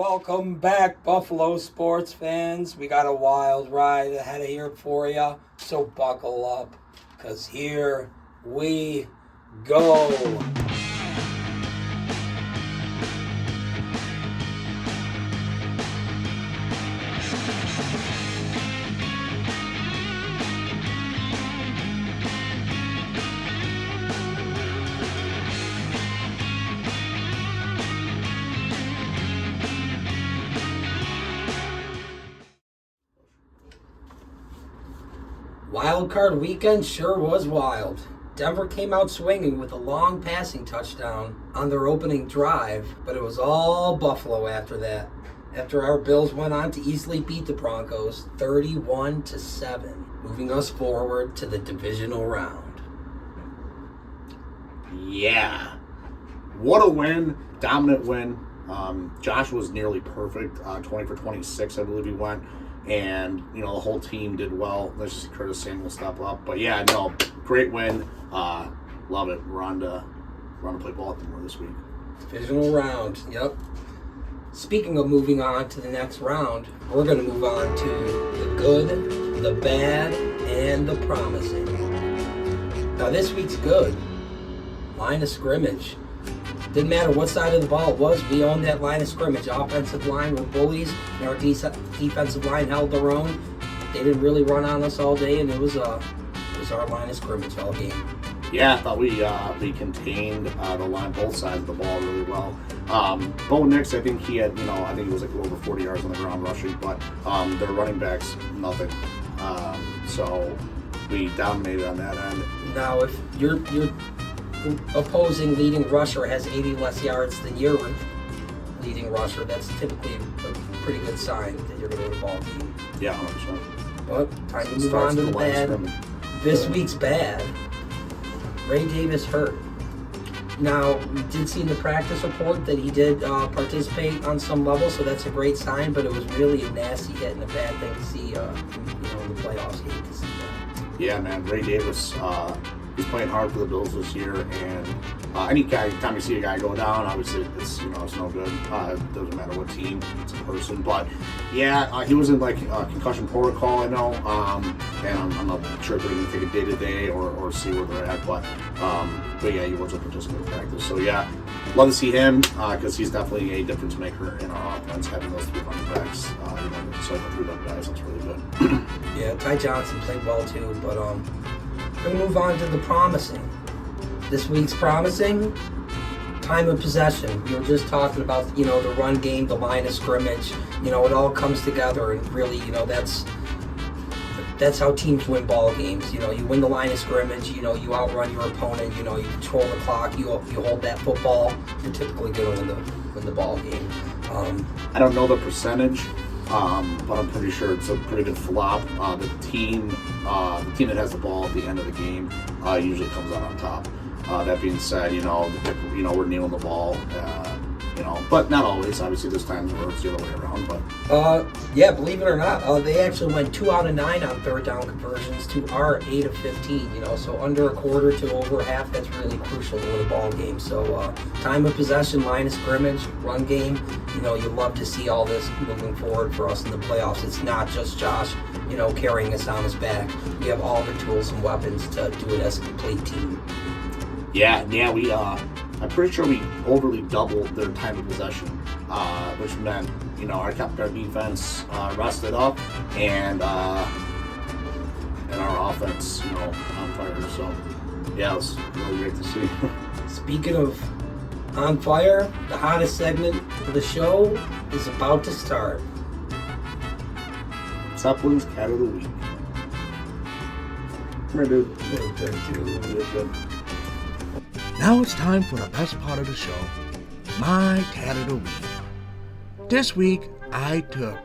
Welcome back, Buffalo sports fans. We got a wild ride ahead of here for you, so buckle up, because here we go. Wild card weekend sure was wild. Denver came out swinging with a long passing touchdown on their opening drive, but it was all Buffalo after that. After our Bills went on to easily beat the Broncos 31-7, moving us forward to the divisional round. Yeah. What a win. Dominant win. Josh was nearly perfect. 20 for 26, I believe he went. And, the whole team did well. Let's just see Curtis Samuel step up. But, yeah, no, great win. Love it. We're on to play Baltimore this week. Divisional round, yep. Speaking of moving on to the next round, we're going to move on to the good, the bad, and the promising. Now, this week's good. Line of scrimmage. Didn't matter what side of the ball it was, we owned that line of scrimmage. Offensive line were bullies, and our defensive line held their own. They didn't really run on us all day, and it was our line of scrimmage all game. Yeah, I thought we contained the line, both sides of the ball really well. Bo Nix, I think he had, I think he was like over 40 yards on the ground rushing, but their running backs, nothing. So we dominated on that end. Now, if your opposing leading rusher has 80 less yards than your leading rusher, that's typically a pretty good sign that you're going to win a ball game. Yeah, 100%. But time to move on to the bad. This week's bad. Ray Davis hurt. Now, we did see in the practice report that he did participate on some level, so that's a great sign, but it was really a nasty hit and a bad thing to see in the playoffs. You hate to see that. Yeah, man. Ray Davis, he's playing hard for the Bills this year, and anytime you see a guy go down, obviously it's no good. It doesn't matter what team, it's a person. But yeah, he was in concussion protocol, I know, and I'm not sure if they're going to take it day to day or see where they're at. But yeah, he wasn't participating in practice. So yeah, love to see him because he's definitely a difference maker in our offense. Having those three running backs, so the three guys, that's really good. Yeah, Ty Johnson played well too, but we're going to move on to the promising. This week's promising, time of possession. We were just talking about, the run game, the line of scrimmage. It all comes together, and really, that's how teams win ball games. You win the line of scrimmage, you outrun your opponent, you control the clock, you hold that football, you're typically going to win the ball game. I don't know the percentage, but I'm pretty sure it's a pretty good flop. The team that has the ball at the end of the game usually comes out on top. That being said, we're kneeling the ball, but not always. Obviously, there's times where it's the other way around. But yeah, believe it or not, they actually went 2 out of 9 on third down conversions to our 8 of 15. So under a quarter to over half, that's really crucial to win a ball game. So time of possession, line of scrimmage, run game. You love to see all this moving forward for us in the playoffs. It's not just Josh, carrying us on his back. We have all the tools and weapons to do it as a complete team. Yeah, we I'm pretty sure we overly doubled their time of possession, which meant our defense rested up and our offense on fire. So yeah, it was really great to see. Speaking of on fire, the hottest segment of the show is about to start. Zeppelin's Cat of the Week. Come here, dude. Good. Now it's time for the best part of the show, my Cat of the Week. This week, I took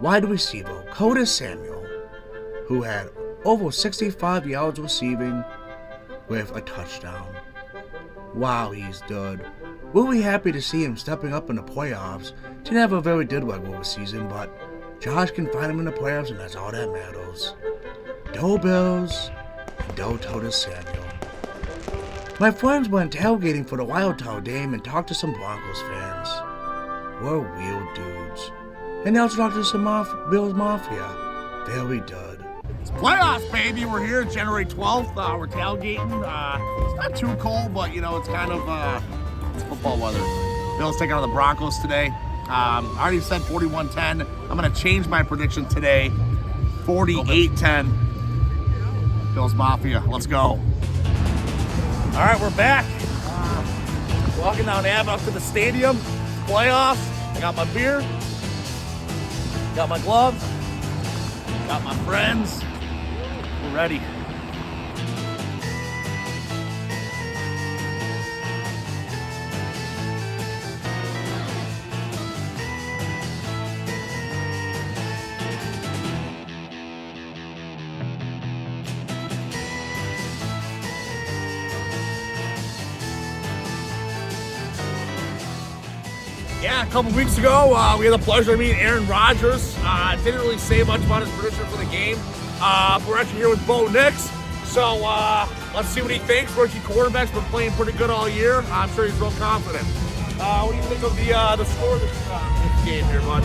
wide receiver Curtis Samuel, who had over 65 yards receiving with a touchdown. Wow, he's good. We'll be happy to see him stepping up in the playoffs. Didn't have a very good regular season, but Josh can find him in the playoffs, and that's all that matters. Go Bills, and go Curtis Samuel. My friends went tailgating for the Wild Tower game and talked to some Broncos fans. were real dudes. And now let's talk to some Bills Mafia. Very dud. It's playoffs, baby. We're here January 12th. We're tailgating. It's not too cold, but, it's kind of it's football weather. Bills taking on the Broncos today. I already said 41-10. I'm going to change my prediction today. 48-10. Bills Mafia. Let's go. All right, we're back. Walking down Ave up to the stadium. Playoffs. I got my beer. Got my gloves. Got my friends. We're ready. Yeah, a couple weeks ago, we had the pleasure of meeting Aaron Rodgers. Didn't really say much about his prediction for the game. But we're actually here with Bo Nix. So let's see what he thinks. Rookie quarterback's been playing pretty good all year. I'm sure he's real confident. What do you think of the score of this game here, bud?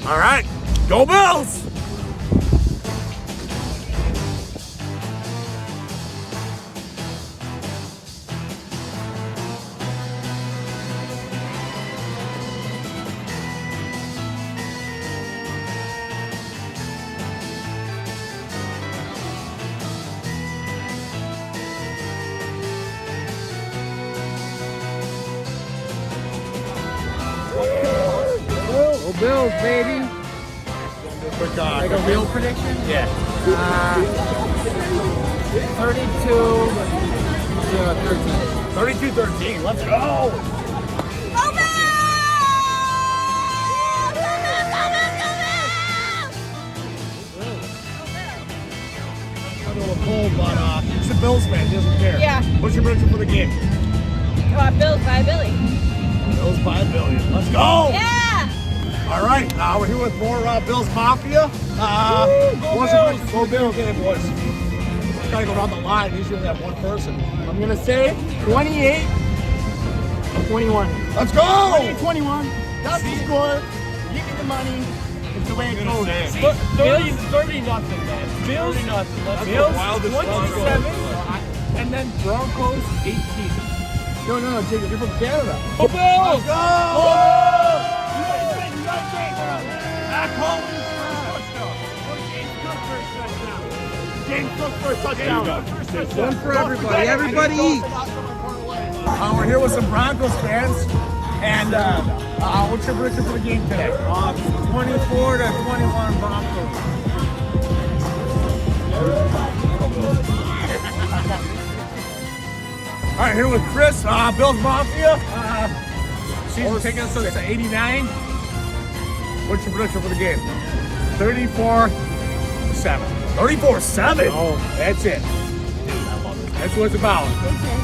All right, go Bills! Bills, baby. Quick, Like a real prediction? Yeah. 32-13. 32-13. Let's go. I'm a little cold, but he's a Bills fan. He doesn't care. Yeah. What's your prediction for the game? Bills by Billy. Bills by a billion. Let's go. Yeah! All right, we're here with more Bills Mafia. Go Bills game, boys. Gotta go around the line. Usually we have one person. I'm going to say 28-21. Let's go! 21. That's the score. Give me the money. It's the way it goes. 30 nothing, man. Bills, 30 nothing. Bills 27, and then Broncos 18. No, Jacob, you're from Canada. Go Bills! Let's go! James Cook for a touchdown. One for everybody. Everybody eat. We're here with some Broncos fans. And what's your prediction for the game today? 24-21 Broncos. All right, here with Chris, Bills Mafia. Season tickets to 89. What's your prediction for the game? 34-7. 34-7? Oh, that's it. That's what it's about. All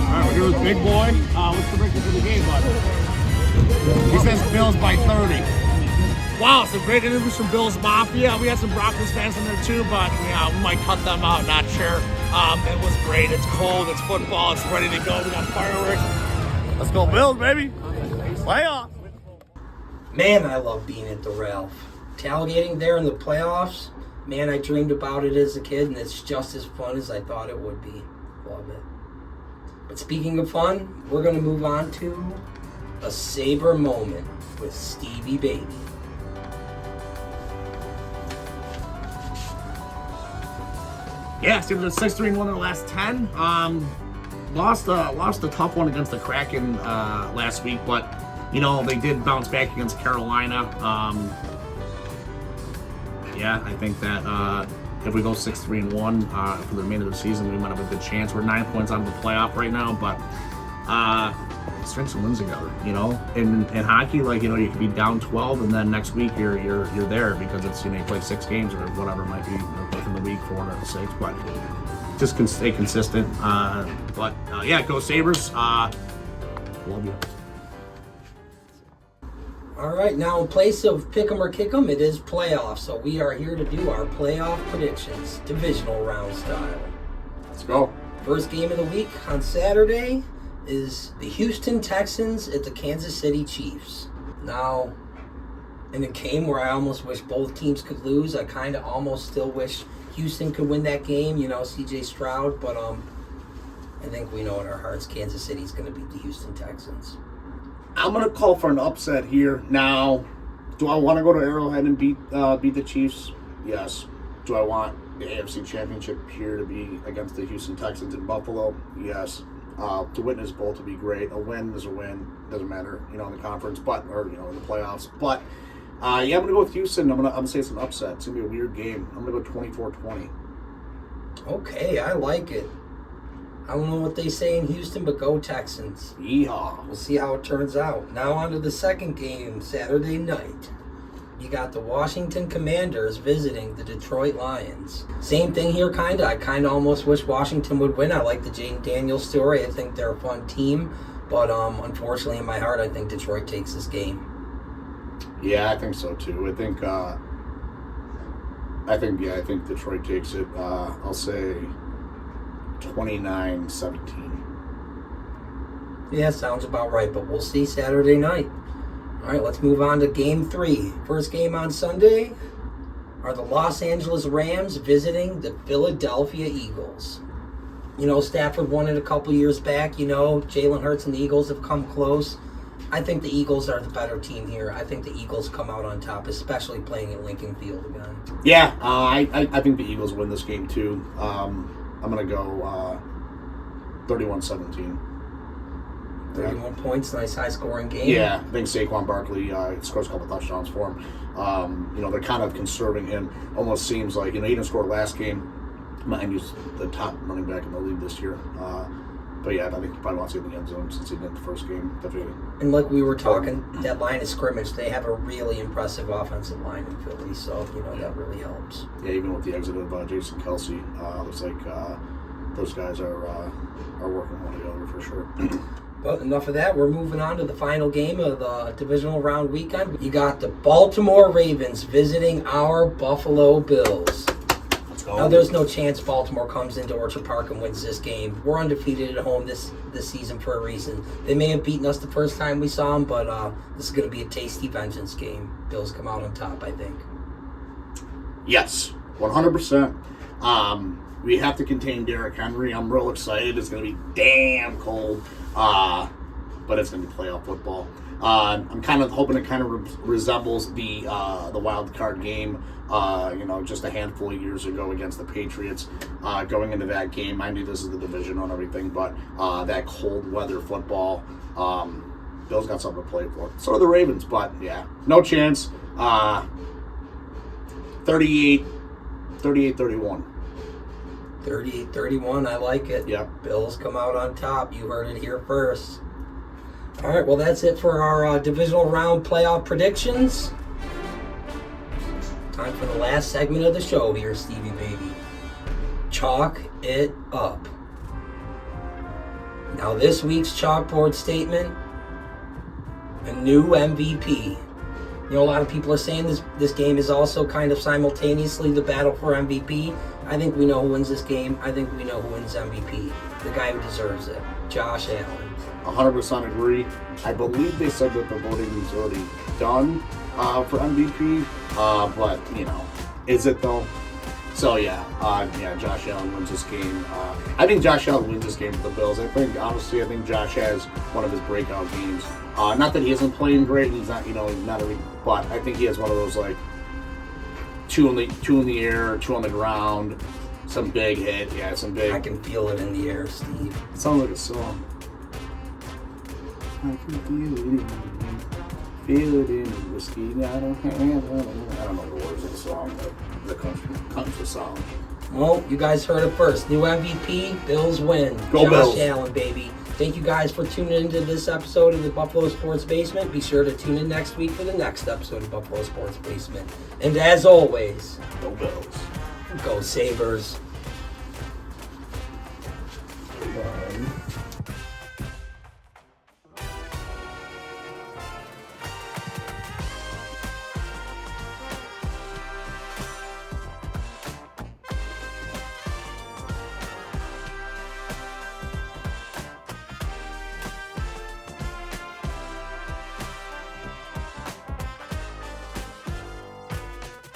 right, we're here with Big Boy. What's the prediction for the game, bud? He says Bills by 30. Wow, some great interviews from Bills Mafia. We had some Broncos fans in there too, but we might cut them out, not sure. It was great. It's cold, it's football, it's ready to go. We got fireworks. Let's go Bills, baby. Playoffs. Man, I love being at the Ralph. Tailgating there in the playoffs, man, I dreamed about it as a kid, and it's just as fun as I thought it would be. Love it. But speaking of fun, we're going to move on to a Sabre moment with Stevie Baby. Yeah, Steelers are 6-3-1 in their last 10. Lost a tough one against the Kraken last week, but they did bounce back against Carolina. Yeah, I think that if we go 6-3-1 for the remainder of the season, we might have a good chance. We're 9 points out of the playoff right now, but strengths and wins together. In hockey, you could be down 12, and then next week you're there because it's you play 6 games or whatever it might be within the week, 4 out of 6. But just can stay consistent. But yeah, go Sabres. Love you. All right, now in place of pick 'em or kick 'em, it is playoffs. So we are here to do our playoff predictions, divisional round style. Let's go. First game of the week on Saturday, is the Houston Texans at the Kansas City Chiefs. Now, in a game where I almost wish both teams could lose, I kind of almost still wish Houston could win that game, CJ Stroud, but I think we know in our hearts Kansas City's going to beat the Houston Texans. I'm going to call for an upset here. Now, do I want to go to Arrowhead and beat the Chiefs? Yes. Do I want the AFC Championship here to be against the Houston Texans in Buffalo? Yes. To witness both would be great. A win is a win. Doesn't matter, in the conference, in the playoffs. But, I'm going to go with Houston. I'm going to say it's an upset. It's going to be a weird game. I'm going to go 24-20. Okay, I like it. I don't know what they say in Houston, but go Texans. Yeehaw. We'll see how it turns out. Now on to the second game, Saturday night. You got the Washington Commanders visiting the Detroit Lions. Same thing here, kind of. I kind of almost wish Washington would win. I like the Jaden Daniels story. I think they're a fun team. But unfortunately, in my heart, I think Detroit takes this game. Yeah, I think so too. I think Detroit takes it. I'll say 29-17. Yeah, sounds about right, but we'll see Saturday night. All right, let's move on to Game 3. First game on Sunday are the Los Angeles Rams visiting the Philadelphia Eagles. Stafford won it a couple years back. Jalen Hurts and the Eagles have come close. I think the Eagles are the better team here. I think the Eagles come out on top, especially playing at Lincoln Field again. Yeah, I think the Eagles win this game too. I'm going to go 31-17. 31 points, nice high-scoring game. Yeah, I think Saquon Barkley scores a couple touchdowns for him. They're kind of conserving him. Almost seems like, he didn't score last game. Mind he's the top running back in the league this year. But yeah, I think he probably wants to get in the end zone since he did the first game. Definitely. And like we were talking, that line of scrimmage, they have a really impressive offensive line in Philly, so, that really helps. Yeah, even with the exit of Jason Kelsey, looks like those guys are working one together for sure. But enough of that. We're moving on to the final game of the divisional round weekend. You got the Baltimore Ravens visiting our Buffalo Bills. Let's go. Now, there's no chance Baltimore comes into Orchard Park and wins this game. We're undefeated at home this season for a reason. They may have beaten us the first time we saw them, but this is going to be a tasty vengeance game. Bills come out on top, I think. Yes, 100%. We have to contain Derrick Henry. I'm real excited. It's going to be damn cold, but it's going to be playoff football. I'm kind of hoping it kind of resembles the wild card game, just a handful of years ago against the Patriots. Going into that game, I knew this is the division and everything, but that cold weather football, Bills got something to play for. So are the Ravens, but yeah, no chance. 38-31. 38-31, I like it. Yep. Bills come out on top. You heard it here first. All right, well, that's it for our divisional round playoff predictions. Time for the last segment of the show here, Stevie Baby. Chalk it up. Now, this week's chalkboard statement, a new MVP. A lot of people are saying this game is also kind of simultaneously the battle for MVP. I think we know who wins this game. I think we know who wins MVP. The guy who deserves it, Josh Allen. 100% agree. I believe they said that the voting is already done for MVP, but is it though? So yeah, Josh Allen wins this game. I think Josh Allen wins this game for the Bills. I think Josh has one of his breakout games. Not that he isn't playing great. He's not, but I think he has one of those like two in the air, two on the ground, some big hit. Yeah, some big. I can feel it in the air, Steve. It sounds like a song. I can feel it in the whiskey. I don't know the words of the song, but the country song. Well, you guys heard it first. New MVP, Bills win. Go Josh Bills. Allen, baby. Thank you guys for tuning into this episode of the Buffalo Sports Basement. Be sure to tune in next week for the next episode of Buffalo Sports Basement. And as always, Go Bills. Go Sabres.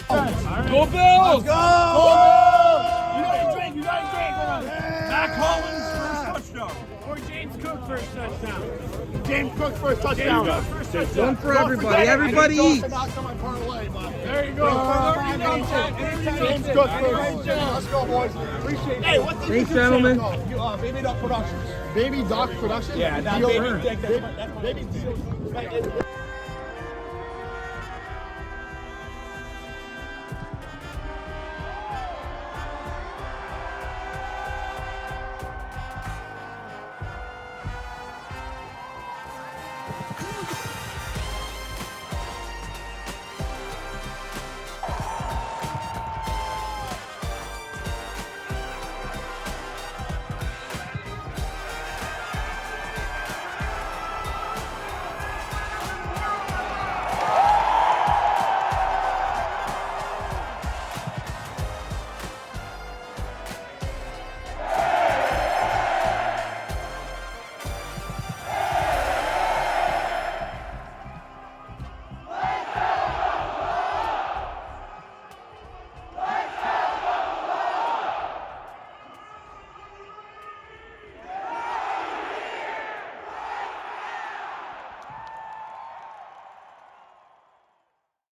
Go Bills! Go! You gotta drink. Matt Collins first touchdown. Or James Cook first touchdown. James Cook first touchdown. One for everybody. Everybody eat. There you go. James Cook first. Let's go, boys. Appreciate it. Hey, what's the Thanks, YouTube gentlemen. channel called? Baby Duck Productions. Baby Duck Productions? Yeah, not Deal- Baby Dick, Baby